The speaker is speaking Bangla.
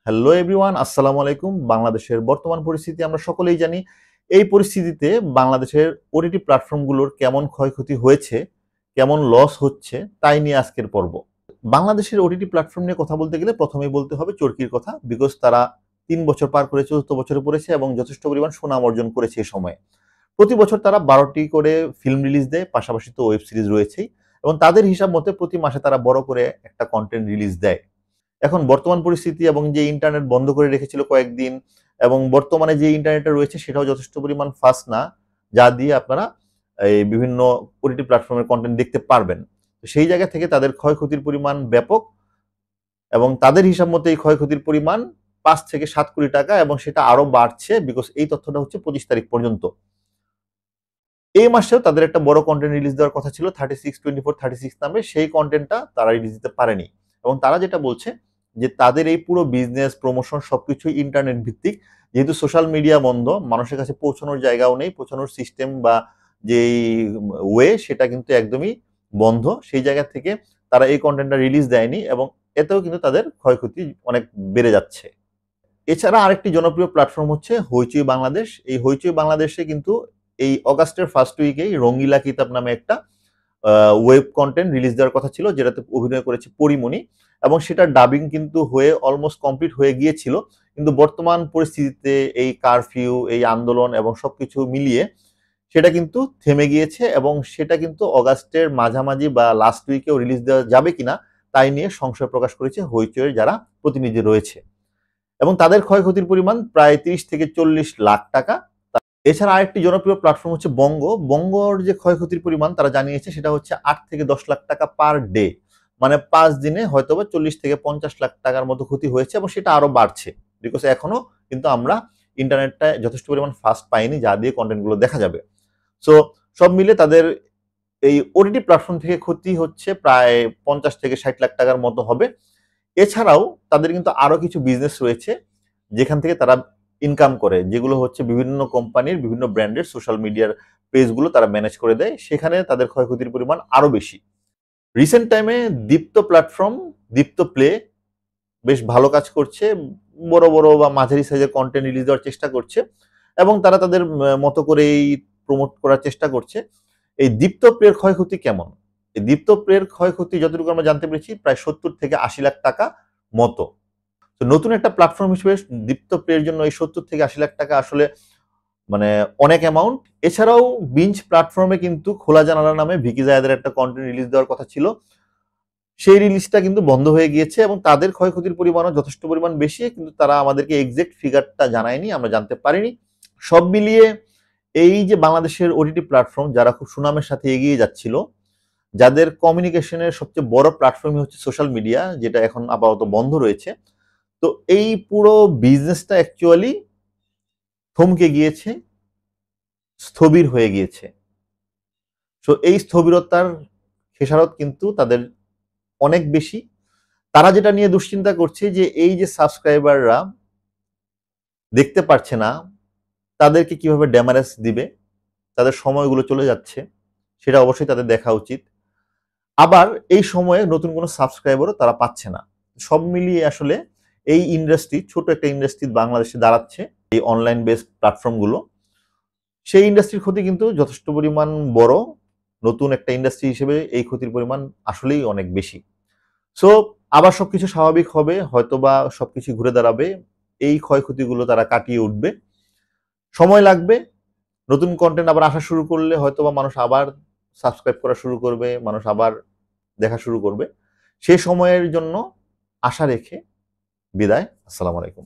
হ্যালো এভরিওয়ান, আসসালামু আলাইকুম। বাংলাদেশের বর্তমান পরিস্থিতি আমরা সকলেই জানি। এই পরিস্থিতিতে বাংলাদেশের ওটিটি প্ল্যাটফর্মগুলোর কেমন ক্ষয়ক্ষতি হয়েছে, কেমন লস হচ্ছে, তাই নিয়ে আজকের পর্ব। বাংলাদেশের ওটিটি প্ল্যাটফর্ম নিয়ে কথা বলতে গেলে প্রথমেই বলতে হবে চরকির কথা। বিকজ তারা ৩ বছর পার করে ৪র্থ বছরে পড়েছে এবং যথেষ্ট পরিমাণ সুনাম অর্জন করেছে এই সময়ে। প্রতি বছর তারা ১২টি করে ফিল্ম রিলিজ দেয়, পাশাপাশি তো ওয়েব সিরিজ রয়েছেই এবং তাদের হিসাব মতে প্রতি মাসে তারা বড় করে একটা কনটেন্ট রিলিজ দেয়। এখন বর্তমান পরিস্থিতি এবং যে ইন্টারনেট বন্ধ করে রেখেছিল কয়েকদিন এবং বর্তমানে যে ইন্টারনেটটা রয়েছে সেটাও যথেষ্ট পরিমাণ ফাস্ট না, যা দিয়ে আপনারা এই বিভিন্ন ওটিটি প্ল্যাটফর্মের কন্টেন্ট দেখতে পারবেন। তো সেই জায়গা থেকে তাদের ক্ষয়ক্ষতির পরিমাণ ব্যাপক এবং তাদের হিসাব মতে এই ক্ষয়ক্ষতির পরিমাণ ৫ থেকে ৭ কোটি টাকা এবং সেটা আরো বাড়ছে বিকজ এই তথ্যটা হচ্ছে ২৫ তারিখ পর্যন্ত। এই মাসেও তাদের একটা বড় কন্টেন্ট রিলিজ দেওয়ার কথা ছিল 36/24/36 নামে, সেই কন্টেন্টটা তারা রিলিজ দিতে পারেনি এবং তারা যেটা বলছে যে তাদের এই পুরো বিজনেস প্রমোশন সবকিছুই ইন্টারনেট ভিত্তিক, যেহেতু সোশ্যাল মিডিয়া বন্ধ, মানুষের কাছে পৌঁছানোর জায়গাও নেই, পৌঁছানোর সিস্টেম বা যেই ওয়ে সেটা কিন্তু একদমই বন্ধ। সেই জায়গা থেকে তারা এই কন্টেন্টটা রিলিজ দেয়নি এবং এতেও কিন্তু তাদের ক্ষয়ক্ষতি অনেক বেড়ে যাচ্ছে। এছাড়া আরেকটি জনপ্রিয় প্ল্যাটফর্ম হচ্ছে হইচই বাংলাদেশ। এই হইচই বাংলাদেশে কিন্তু এই অগাস্টের ফার্স্ট উইকেই রঙ্গিলা কিতাব নামে একটা ওয়েব কন্টেন্ট রিলিজ দেওয়ার কথা ছিল, যেটাতে অভিনয় করেছে পরিমণি এবং সেটার ডাবিং কিন্তু হয়ে অলমোস্ট কমপ্লিট হয়ে গিয়েছিল। কিন্তু বর্তমান পরিস্থিতিতে এই কারফিউ, এই আন্দোলন এবং সবকিছু মিলিয়ে সেটা কিন্তু থেমে গিয়েছে এবং সেটা কিন্তু অগাস্টের মাঝামাঝি বা লাস্ট উইকেও রিলিজ দেওয়া যাবে কিনা তাই নিয়ে সংশয় প্রকাশ করেছে হইচইয়ের যারা প্রতিনিধি রয়েছে এবং তাদের ক্ষয়ক্ষতির পরিমাণ প্রায় ৩০ থেকে ৪০ লাখ টাকা। এছাড়া আরেকটি জনপ্রিয় প্ল্যাটফর্ম হচ্ছে বঙ্গ। বঙ্গর যে ক্ষয়ক্ষতির পরিমাণ তারা জানিয়েছে সেটা হচ্ছে ৮ থেকে ১০ লাখ টাকা পার ডে। মানে ৫ দিনে হয়তোবা ৪০ থেকে ৫০ লাখ টাকার মতো ক্ষতি হয়েছে এবং সেটা আরো বাড়ছে। বিকজ এখনো কিন্তু আমরা ইন্টারনেটটা যথেষ্ট পরিমাণ ফাস্ট পাইনি যা দিয়ে কন্টেন্টগুলো দেখা যাবে। সো সব মিলে তাদের এই ওটিটি প্ল্যাটফর্ম থেকে ক্ষতি হচ্ছে প্রায় ৫০ থেকে ৬০ লাখ টাকার মতো হবে। এছাড়াও তাদের কিন্তু আরো কিছু বিজনেস রয়েছে যেখান থেকে তারা ইনকাম করে, যেগুলো হচ্ছে বিভিন্ন কোম্পানির বিভিন্ন ব্র্যান্ডের সোশ্যাল মিডিয়ার পেজগুলো তারা ম্যানেজ করে দেয়, সেখানে তাদের ক্ষয়ক্ষতির পরিমাণ আরো বেশি। রিসেন্ট টাইমে দীপ্ত প্ল্যাটফর্ম, দীপ্ত প্লে বেশ ভালো কাজ করছে, বড় বড় বা মাঝারি সাইজের কন্টেন্ট রিলিজ দেওয়ার চেষ্টা করছে এবং তারা তাদের মতো করেই প্রমোট করার চেষ্টা করছে। এই দীপ্ত প্লের ক্ষয়ক্ষতি কেমন? এই দীপ্ত প্লের ক্ষয়ক্ষতি যতটুকু আমরা জানতে পেরেছি প্রায় ৭০ থেকে ৮০ লাখ টাকা মতো। তো নতুন একটা প্ল্যাটফর্ম হিসেবে দীপ্ত প্লের জন্য এই ৭০ থেকে ৮০ লাখ টাকা আসলে মানে অনেক অ্যামাউন্ট। এছাড়াও বিঞ্জ প্ল্যাটফর্মে কিন্তু খোলা জানালা নামে ভিকি জায়েদের একটা কন্টেন্ট রিলিজ দেওয়ার কথা ছিল, সেই রিলিজটা কিন্তু বন্ধ হয়ে গিয়েছে এবং তাদের ক্ষয়ক্ষতির পরিমাণও যথেষ্ট পরিমাণ বেশি, কিন্তু তারা আমাদেরকে এক্সাক্ট ফিগারটা জানায়নি, আমরা জানতে পারিনি। সব মিলিয়ে এই যে বাংলাদেশের ওটিটি প্ল্যাটফর্ম যারা খুব সুনামের সাথে এগিয়ে যাচ্ছিল, যাদের কমিউনিকেশনের সবচেয়ে বড় প্ল্যাটফর্মই হচ্ছে সোশ্যাল মিডিয়া, যেটা এখন আপাতত বন্ধ রয়েছে, তো এই পুরো বিজনেসটা অ্যাকচুয়ালি থমকে গিয়েছে, স্থবির হয়ে গিয়েছে। সো এই স্থবিরতার খেসারত কিন্তু তাদের অনেক বেশি। তারা যেটা নিয়ে দুশ্চিন্তা করছে যে এই যে সাবস্ক্রাইবাররা দেখতে পারছে না, তাদেরকে কিভাবে ড্যামারেজ দিবে, তাদের সময়গুলো চলে যাচ্ছে, সেটা অবশ্যই তাদের দেখা উচিত। আবার এই সময়ে নতুন কোনো সাবস্ক্রাইবারও তারা পাচ্ছে না। সব মিলিয়ে আসলে এই ইন্ডাস্ট্রি, ছোট একটা ইন্ডাস্ট্রি বাংলাদেশে দাঁড়াচ্ছে, এই অনলাইন বেসড প্ল্যাটফর্মগুলো, সেই ইন্ডাস্ট্রির ক্ষতি কিন্তু যথেষ্ট পরিমাণ বড়। নতুন একটা ইন্ডাস্ট্রি হিসেবে এই ক্ষতির পরিমাণ আসলেই অনেক বেশি। সো আবার সবকিছু স্বাভাবিক হবে, হয়তোবা সবকিছু ঘুরে দাঁড়াবে, এই ক্ষয়ক্ষতিগুলো তারা কাটিয়ে উঠবে। সময় লাগবে। নতুন কন্টেন্ট আবার আসা শুরু করলে হয়তোবা মানুষ আবার সাবস্ক্রাইব করা শুরু করবে, মানুষ আবার দেখা শুরু করবে। সেই সময়ের জন্য আশা রেখে বিদায়। আসসালামু আলাইকুম।